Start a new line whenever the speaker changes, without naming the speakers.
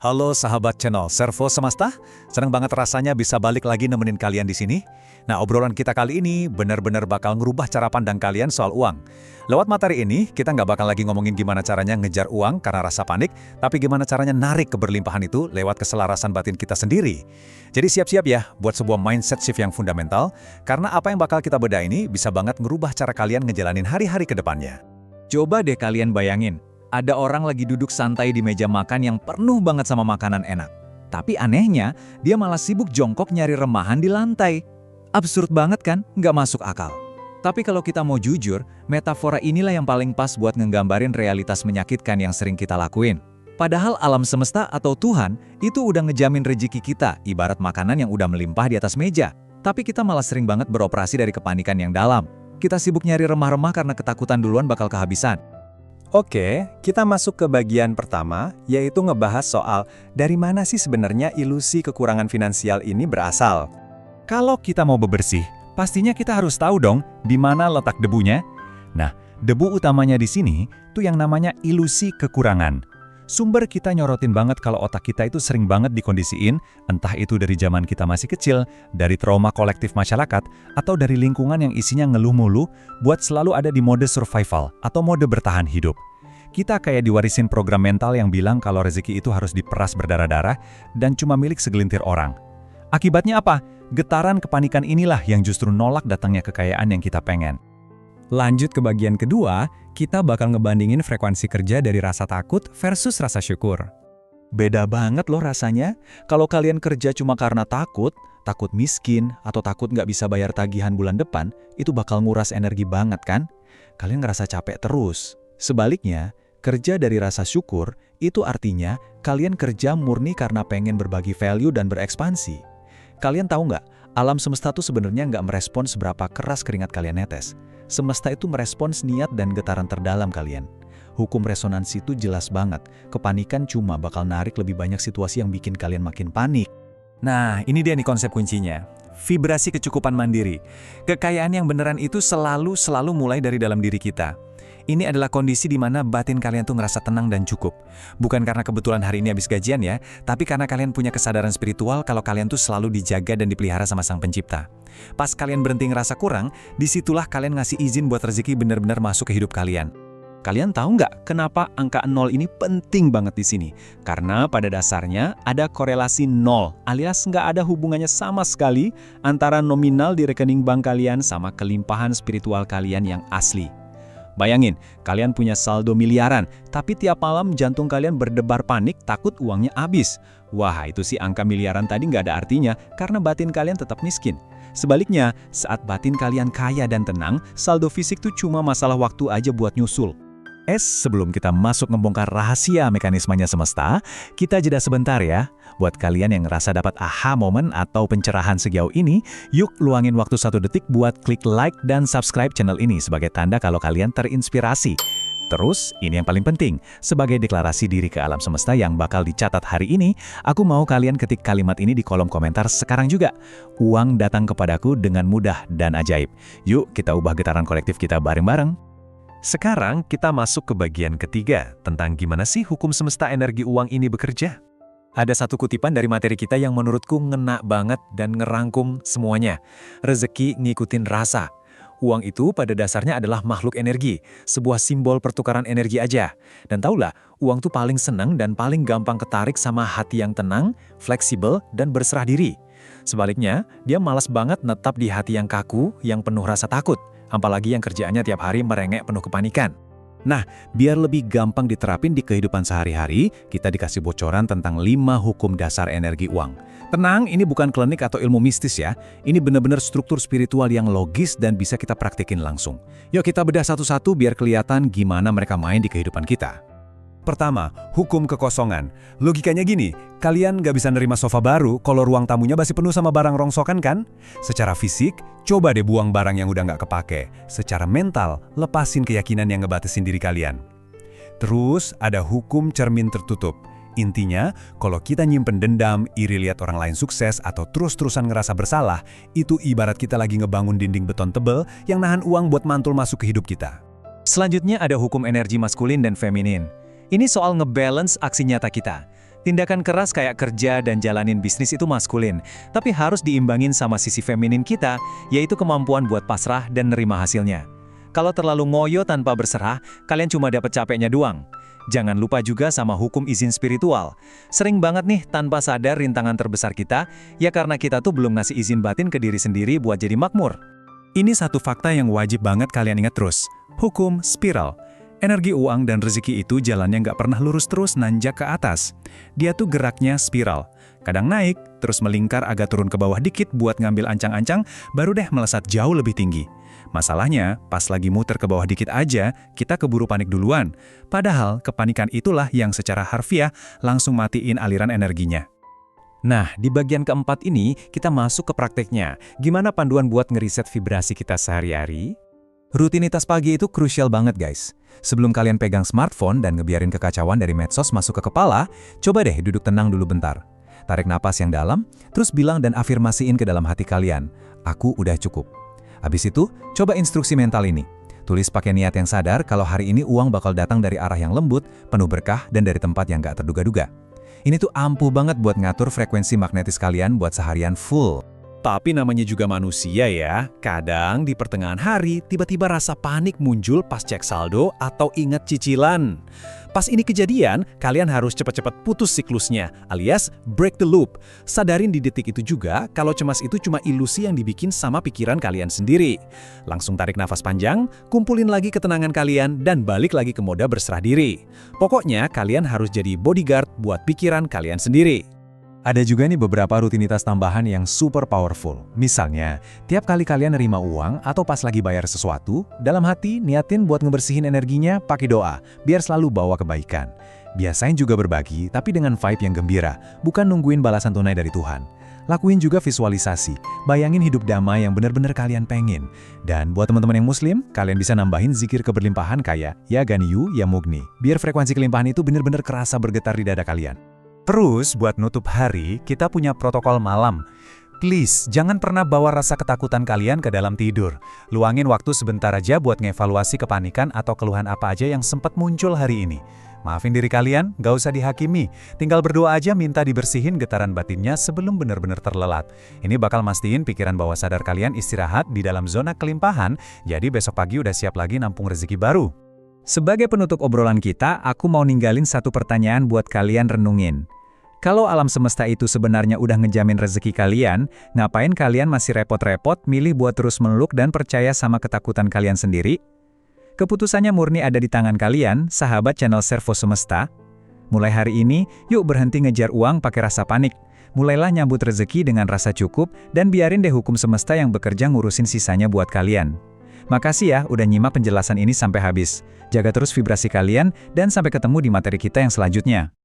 Halo sahabat channel Servo Semesta, senang banget rasanya bisa balik lagi nemenin kalian di sini. Nah, obrolan kita kali ini benar-benar bakal ngerubah cara pandang kalian soal uang. Lewat materi ini, kita nggak bakal lagi ngomongin gimana caranya ngejar uang karena rasa panik, tapi gimana caranya narik keberlimpahan itu lewat keselarasan batin kita sendiri. Jadi siap-siap ya buat sebuah mindset shift yang fundamental, karena apa yang bakal kita bedah ini bisa banget ngerubah cara kalian ngejalanin hari-hari ke depannya.
Coba deh kalian bayangin, ada orang lagi duduk santai di meja makan yang penuh banget sama makanan enak. Tapi anehnya, dia malah sibuk jongkok nyari remahan di lantai. Absurd banget kan? Nggak masuk akal. Tapi kalau kita mau jujur, metafora inilah yang paling pas buat nggambarin realitas menyakitkan yang sering kita lakuin. Padahal alam semesta atau Tuhan itu udah ngejamin rezeki kita, ibarat makanan yang udah melimpah di atas meja. Tapi kita malah sering banget beroperasi dari kepanikan yang dalam. Kita sibuk nyari remah-remah karena ketakutan duluan bakal kehabisan.
Oke, kita masuk ke bagian pertama, yaitu ngebahas soal dari mana sih sebenarnya ilusi kekurangan finansial ini berasal.
Kalau kita mau bebersih, pastinya kita harus tahu dong di mana letak debunya. Nah, debu utamanya di sini tuh yang namanya ilusi kekurangan. Sumber kita nyorotin banget kalau otak kita itu sering banget dikondisiin, entah itu dari zaman kita masih kecil, dari trauma kolektif masyarakat, atau dari lingkungan yang isinya ngeluh mulu, buat selalu ada di mode survival atau mode bertahan hidup. Kita kayak diwarisin program mental yang bilang kalau rezeki itu harus diperas berdarah-darah dan cuma milik segelintir orang. Akibatnya apa? Getaran kepanikan inilah yang justru nolak datangnya kekayaan yang kita pengen.
Lanjut ke bagian kedua, kita bakal ngebandingin frekuensi kerja dari rasa takut versus rasa syukur.
Beda banget loh rasanya. Kalau kalian kerja cuma karena takut miskin, atau takut nggak bisa bayar tagihan bulan depan, itu bakal nguras energi banget kan? Kalian ngerasa capek terus. Sebaliknya, kerja dari rasa syukur, itu artinya kalian kerja murni karena pengen berbagi value dan berekspansi. Kalian tahu nggak, alam semesta tuh sebenarnya nggak merespon seberapa keras keringat kalian netes. Semesta itu merespons niat dan getaran terdalam kalian. Hukum resonansi itu jelas banget. Kepanikan cuma bakal narik lebih banyak situasi yang bikin kalian makin panik. Nah, ini dia nih konsep kuncinya. Vibrasi kecukupan mandiri. Kekayaan yang beneran itu selalu mulai dari dalam diri kita. Ini adalah kondisi di mana batin kalian tuh ngerasa tenang dan cukup. Bukan karena kebetulan hari ini habis gajian ya, tapi karena kalian punya kesadaran spiritual kalau kalian tuh selalu dijaga dan dipelihara sama Sang Pencipta. Pas kalian berhenti ngerasa kurang, disitulah kalian ngasih izin buat rezeki benar-benar masuk ke hidup kalian. Kalian tahu nggak kenapa angka 0 ini penting banget di sini? Karena pada dasarnya ada korelasi 0, alias nggak ada hubungannya sama sekali antara nominal di rekening bank kalian sama kelimpahan spiritual kalian yang asli. Bayangin, kalian punya saldo miliaran, tapi tiap malam jantung kalian berdebar panik takut uangnya habis. Wah, itu sih angka miliaran tadi nggak ada artinya karena batin kalian tetap miskin. Sebaliknya, saat batin kalian kaya dan tenang, saldo fisik tuh cuma masalah waktu aja buat nyusul. Sebelum kita masuk ngebongkar rahasia mekanismenya semesta, kita jeda sebentar ya. Buat kalian yang ngerasa dapat aha moment atau pencerahan sejauh ini, yuk luangin waktu 1 detik buat klik like dan subscribe channel ini sebagai tanda kalau kalian terinspirasi. Terus, ini yang paling penting, sebagai deklarasi diri ke alam semesta yang bakal dicatat hari ini, aku mau kalian ketik kalimat ini di kolom komentar sekarang juga. Uang datang kepadaku dengan mudah dan ajaib. Yuk kita ubah getaran kolektif kita bareng-bareng. Sekarang kita masuk ke bagian ketiga, tentang gimana sih hukum semesta energi uang ini bekerja. Ada satu kutipan dari materi kita yang menurutku ngena banget dan ngerangkum semuanya. Rezeki ngikutin rasa. Uang itu pada dasarnya adalah makhluk energi, sebuah simbol pertukaran energi aja. Dan taulah, uang tuh paling senang dan paling gampang ketarik sama hati yang tenang, fleksibel, dan berserah diri. Sebaliknya, dia malas banget netap di hati yang kaku, yang penuh rasa takut. Apalagi yang kerjaannya tiap hari merengek penuh kepanikan. Nah, biar lebih gampang diterapin di kehidupan sehari-hari, kita dikasih bocoran tentang 5 hukum dasar energi uang. Tenang, ini bukan klinik atau ilmu mistis ya. Ini benar-benar struktur spiritual yang logis dan bisa kita praktekin langsung. Yuk kita bedah satu-satu biar kelihatan gimana mereka main di kehidupan kita. Pertama, hukum kekosongan. Logikanya gini, kalian nggak bisa nerima sofa baru kalau ruang tamunya masih penuh sama barang rongsokan kan? Secara fisik, coba deh buang barang yang udah nggak kepake. Secara mental, lepasin keyakinan yang ngebatasin diri kalian. Terus, ada hukum cermin tertutup. Intinya, kalau kita nyimpen dendam, iri lihat orang lain sukses, atau terus-terusan ngerasa bersalah, itu ibarat kita lagi ngebangun dinding beton tebel yang nahan uang buat mantul masuk ke hidup kita. Selanjutnya ada hukum energi maskulin dan feminin. Ini soal ngebalance aksi nyata kita.
Tindakan keras kayak kerja dan jalanin bisnis itu maskulin, tapi harus diimbangin sama sisi feminin kita, yaitu kemampuan buat pasrah dan nerima hasilnya. Kalau terlalu ngoyo tanpa berserah, kalian cuma dapat capeknya doang. Jangan lupa juga sama hukum izin spiritual. Sering banget nih tanpa sadar rintangan terbesar kita, ya karena kita tuh belum ngasih izin batin ke diri sendiri buat jadi makmur. Ini satu fakta yang wajib banget kalian ingat terus. Hukum spiral. Energi uang dan rezeki itu jalannya nggak pernah lurus terus nanjak ke atas. Dia tuh geraknya spiral. Kadang naik, terus melingkar agak turun ke bawah dikit buat ngambil ancang-ancang, baru deh melesat jauh lebih tinggi. Masalahnya, pas lagi muter ke bawah dikit aja, kita keburu panik duluan. Padahal, kepanikan itulah yang secara harfiah langsung matiin aliran energinya. Nah, di bagian keempat ini, kita masuk ke prakteknya. Gimana panduan buat ngeriset vibrasi kita sehari-hari? Rutinitas pagi itu krusial banget, guys. Sebelum kalian pegang smartphone dan ngebiarin kekacauan dari medsos masuk ke kepala, coba deh duduk tenang dulu bentar. Tarik napas yang dalam, terus bilang dan afirmasiin ke dalam hati kalian, "Aku udah cukup." Habis itu, coba instruksi mental ini. Tulis pakai niat yang sadar kalau hari ini uang bakal datang dari arah yang lembut, penuh berkah, dan dari tempat yang gak terduga-duga. Ini tuh ampuh banget buat ngatur frekuensi magnetis kalian buat seharian full. Tapi namanya juga manusia ya, kadang di pertengahan hari tiba-tiba rasa panik muncul pas cek saldo atau ingat cicilan. Pas ini kejadian, kalian harus cepat-cepat putus siklusnya, alias break the loop. Sadarin di detik itu juga kalau cemas itu cuma ilusi yang dibikin sama pikiran kalian sendiri. Langsung tarik nafas panjang, kumpulin lagi ketenangan kalian, dan balik lagi ke mode berserah diri. Pokoknya kalian harus jadi bodyguard buat pikiran kalian sendiri. Ada juga nih beberapa rutinitas tambahan yang super powerful. Misalnya, tiap kali kalian nerima uang atau pas lagi bayar sesuatu, dalam hati niatin buat ngebersihin energinya pakai doa, biar selalu bawa kebaikan. Biasain juga berbagi, tapi dengan vibe yang gembira, bukan nungguin balasan tunai dari Tuhan. Lakuin juga visualisasi, bayangin hidup damai yang benar-benar kalian pengen. Dan buat teman-teman yang muslim, kalian bisa nambahin zikir keberlimpahan kayak Ya Ganiyu, Ya Mugni, biar frekuensi kelimpahan itu benar-benar kerasa bergetar di dada kalian. Terus, buat nutup hari, kita punya protokol malam. Please, jangan pernah bawa rasa ketakutan kalian ke dalam tidur. Luangin waktu sebentar aja buat ngevaluasi kepanikan atau keluhan apa aja yang sempat muncul hari ini. Maafin diri kalian, gak usah dihakimi. Tinggal berdoa aja minta dibersihin getaran batinnya sebelum benar-benar terlelap. Ini bakal mastiin pikiran bawah sadar kalian istirahat di dalam zona kelimpahan, jadi besok pagi udah siap lagi nampung rezeki baru. Sebagai penutup obrolan kita, aku mau ninggalin satu pertanyaan buat kalian renungin. Kalau alam semesta itu sebenarnya udah ngejamin rezeki kalian, ngapain kalian masih repot-repot milih buat terus meluk dan percaya sama ketakutan kalian sendiri? Keputusannya murni ada di tangan kalian, sahabat channel Servo Semesta. Mulai hari ini, yuk berhenti ngejar uang pakai rasa panik. Mulailah nyambut rezeki dengan rasa cukup, dan biarin deh hukum semesta yang bekerja ngurusin sisanya buat kalian. Makasih ya udah nyimak penjelasan ini sampai habis. Jaga terus vibrasi kalian, dan sampai ketemu di materi kita yang selanjutnya.